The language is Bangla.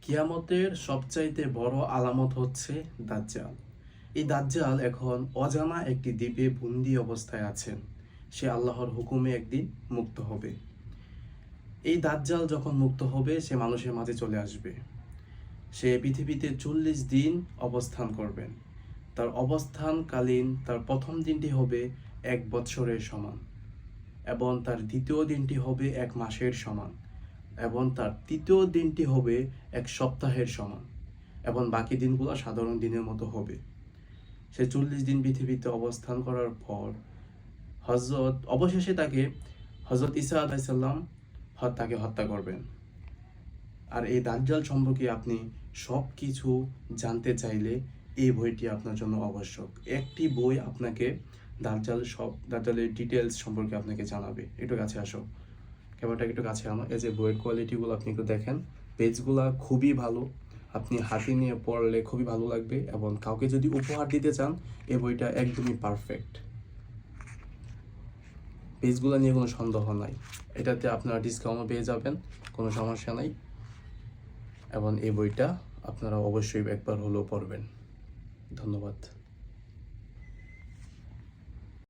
কিয়ামতের সবচাইতে বড় আলামত হচ্ছে দাজ্জাল। এই দাজ্জাল এখন অজানা একটি দ্বীপে বন্দি অবস্থায় আছেন। সে আল্লাহর হুকুমে একদিন মুক্ত হবে। এই দাজ্জাল যখন মুক্ত হবে সে মানুষের মাঝে চলে আসবে। সে পৃথিবীতে 40 দিন অবস্থান করবেন। তার অবস্থানকালীন তার প্রথম দিনটি হবে 1 বৎসরের সমান, এবং তার দ্বিতীয় দিনটি হবে 1 মাসের সমান, এবং তার তৃতীয় দিনটি হবে 1 সপ্তাহের সমান, এবং বাকি দিনগুলো সাধারণ দিনের মতো হবে। সে 40 দিন পৃথিবীতে অবস্থান করার পর অবশেষে তাকে হযরত ঈসা আলাইহিস সালাম তাকে হত্যা করবেন। আর এই দাজ্জাল সম্পর্কে আপনি সব কিছু জানতে চাইলে এই বইটি আপনার জন্য আবশ্যক। একটি বই আপনাকে দাজ্জালের ডিটেলস সম্পর্কে আপনাকে জানাবে। একটু কাছে আসো, ক্যামেরাটা একটু কাছে আনো। এই যে বইয়ের কোয়ালিটিগুলো আপনি একটু দেখেন, পেজগুলা খুবই ভালো। আপনি হাতে নিয়ে পড়লে খুবই ভালো লাগবে, এবং কাউকে যদি উপহার দিতে চান এই বইটা একদমই পারফেক্ট। পেজগুলো নিয়ে কোনো সন্দেহ নাই, এটাতে আপনারা ডিসকাউন্টও পেয়ে যাবেন, কোনো সমস্যা নাই। এবং এই বইটা আপনারা অবশ্যই একবার হলেও পড়বেন। ধন্যবাদ।